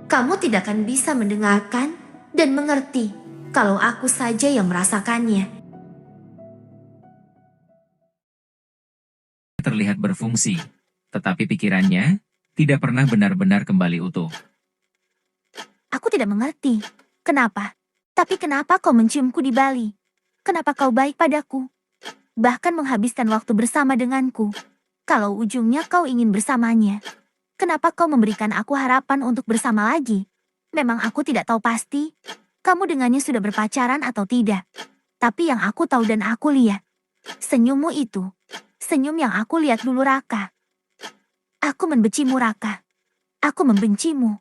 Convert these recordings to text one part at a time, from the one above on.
Kamu tidak akan bisa mendengarkan dan mengerti kalau aku saja yang merasakannya. Terlihat berfungsi, tetapi pikirannya tidak pernah benar-benar kembali utuh. Aku tidak mengerti. Kenapa? Tapi kenapa kau menciumku di Bali? Kenapa kau baik padaku? Bahkan menghabiskan waktu bersama denganku. Kalau ujungnya kau ingin bersamanya, kenapa kau memberikan aku harapan untuk bersama lagi? Memang aku tidak tahu pasti, kamu dengannya sudah berpacaran atau tidak. Tapi yang aku tahu dan aku lihat, senyummu itu, senyum yang aku lihat dulu Raka. Aku membencimu Raka. Aku membencimu.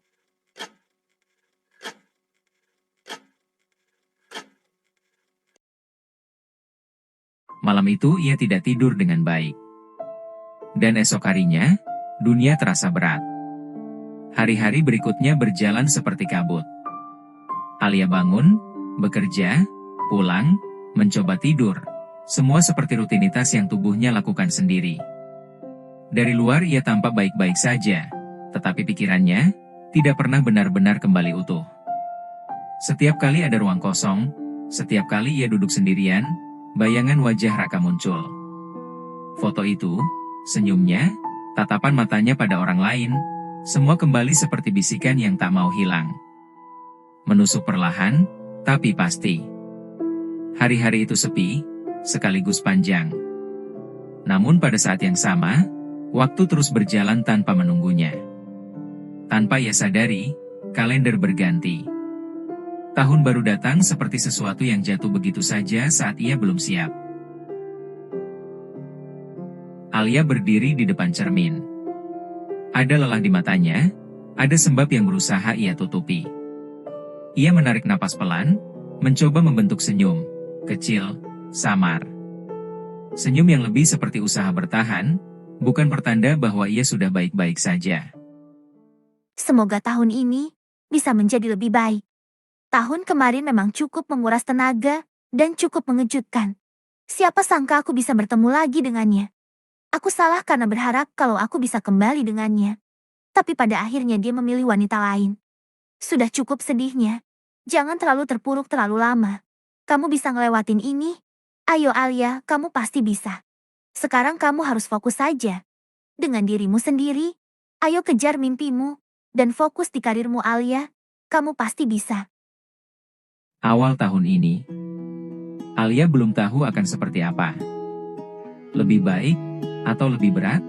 Malam itu ia tidak tidur dengan baik. Dan esok harinya, dunia terasa berat. Hari-hari berikutnya berjalan seperti kabut. Alia bangun, bekerja, pulang, mencoba tidur. Semua seperti rutinitas yang tubuhnya lakukan sendiri. Dari luar ia tampak baik-baik saja, tetapi pikirannya tidak pernah benar-benar kembali utuh. Setiap kali ada ruang kosong, setiap kali ia duduk sendirian, bayangan wajah Raka muncul. Foto itu, senyumnya, tatapan matanya pada orang lain, semua kembali seperti bisikan yang tak mau hilang. Menusuk perlahan, tapi pasti. Hari-hari itu sepi, sekaligus panjang. Namun pada saat yang sama, waktu terus berjalan tanpa menunggunya. Tanpa ia sadari, kalender berganti. Tahun baru datang seperti sesuatu yang jatuh begitu saja saat ia belum siap. Alia berdiri di depan cermin. Ada lelah di matanya, ada sembab yang berusaha ia tutupi. Ia menarik napas pelan, mencoba membentuk senyum, kecil, samar. Senyum yang lebih seperti usaha bertahan, bukan pertanda bahwa ia sudah baik-baik saja. Semoga tahun ini bisa menjadi lebih baik. Tahun kemarin memang cukup menguras tenaga dan cukup mengejutkan. Siapa sangka aku bisa bertemu lagi dengannya. Aku salah karena berharap kalau aku bisa kembali dengannya. Tapi pada akhirnya dia memilih wanita lain. Sudah cukup sedihnya. Jangan terlalu terpuruk terlalu lama. Kamu bisa ngelewatin ini. Ayo Alia, kamu pasti bisa. Sekarang kamu harus fokus saja. Dengan dirimu sendiri. Ayo kejar mimpimu. Dan fokus di karirmu Alia. Kamu pasti bisa. Awal tahun ini, Alia belum tahu akan seperti apa. Lebih baik atau lebih berat?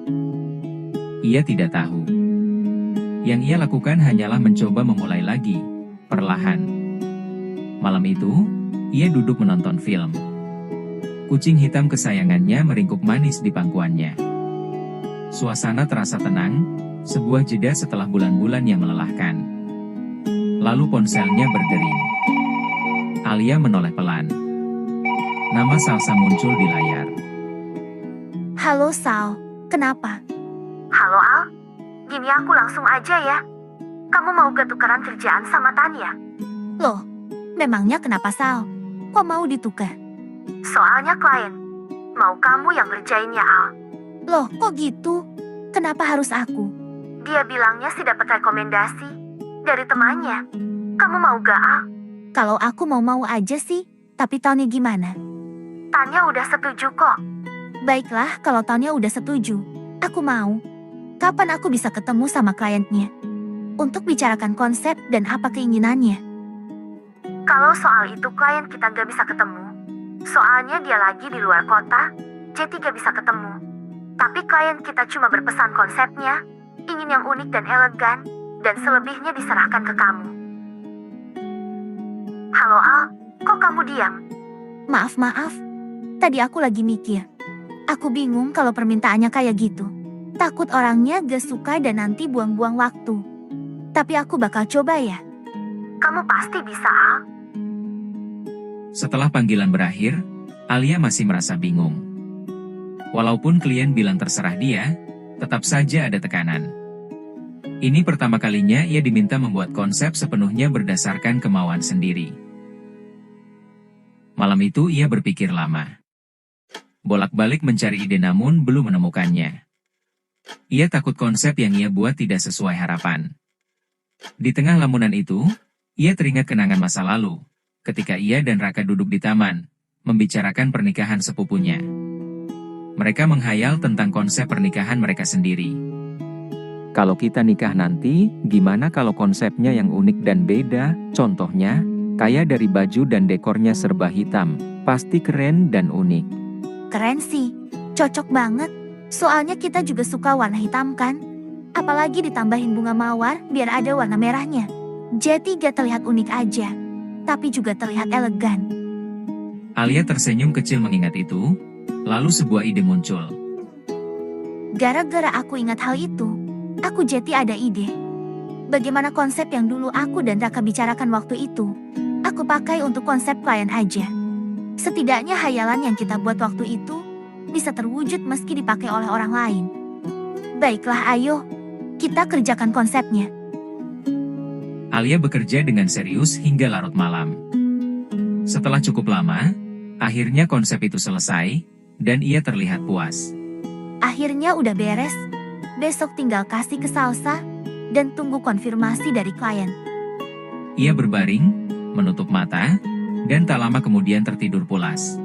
Ia tidak tahu. Yang ia lakukan hanyalah mencoba memulai lagi, perlahan. Malam itu, ia duduk menonton film. Kucing hitam kesayangannya meringkuk manis di pangkuannya. Suasana terasa tenang, sebuah jeda setelah bulan-bulan yang melelahkan. Lalu ponselnya berdering. Alia menoleh pelan. Nama Salsa muncul di layar. Halo Sal, kenapa? Halo Al, gini aku langsung aja ya. Kamu mau gak tukeran kerjaan sama Tania? Loh, memangnya kenapa Sal? Kok mau ditukar? Soalnya klien. Mau kamu yang ngerjainnya Al. Loh, kok gitu? Kenapa harus aku? Dia bilangnya sih dapat rekomendasi dari temannya. Kamu mau gak Al? Kalau aku mau-mau aja sih, tapi Tanya gimana? Tanya udah setuju kok. Baiklah, kalau Tanya udah setuju, aku mau. Kapan aku bisa ketemu sama kliennya? Untuk bicarakan konsep dan apa keinginannya. Kalau soal itu klien kita gak bisa ketemu. Soalnya dia lagi di luar kota, jadi gak bisa ketemu. Tapi klien kita cuma berpesan konsepnya, ingin yang unik dan elegan, dan selebihnya diserahkan ke kamu. Halo Al, kok kamu diam? Maaf. Tadi aku lagi mikir. Aku bingung kalau permintaannya kayak gitu. Takut orangnya gak suka dan nanti buang-buang waktu. Tapi aku bakal coba ya. Kamu pasti bisa Al. Setelah panggilan berakhir, Alia masih merasa bingung. Walaupun klien bilang terserah dia, tetap saja ada tekanan. Ini pertama kalinya ia diminta membuat konsep sepenuhnya berdasarkan kemauan sendiri. Malam itu ia berpikir lama. Bolak-balik mencari ide namun belum menemukannya. Ia takut konsep yang ia buat tidak sesuai harapan. Di tengah lamunan itu, ia teringat kenangan masa lalu, ketika ia dan Raka duduk di taman, membicarakan pernikahan sepupunya. Mereka menghayal tentang konsep pernikahan mereka sendiri. Kalau kita nikah nanti, gimana kalau konsepnya yang unik dan beda? Contohnya, kayak dari baju dan dekornya serba hitam. Pasti keren dan unik. Keren sih, cocok banget. Soalnya kita juga suka warna hitam kan? Apalagi ditambahin bunga mawar biar ada warna merahnya. Jadi gak terlihat unik aja, tapi juga terlihat elegan. Alia tersenyum kecil mengingat itu, lalu sebuah ide muncul. Gara-gara aku ingat hal itu, aku jadi ada ide. Bagaimana konsep yang dulu aku dan Raka bicarakan waktu itu? Aku pakai untuk konsep klien aja. Setidaknya hayalan yang kita buat waktu itu bisa terwujud meski dipakai oleh orang lain. Baiklah, ayo kita kerjakan konsepnya. Alia bekerja dengan serius hingga larut malam. Setelah cukup lama, akhirnya konsep itu selesai, dan ia terlihat puas. Akhirnya udah beres. Besok tinggal kasih ke Salsa dan tunggu konfirmasi dari klien. Ia berbaring, menutup mata, dan tak lama kemudian tertidur pulas.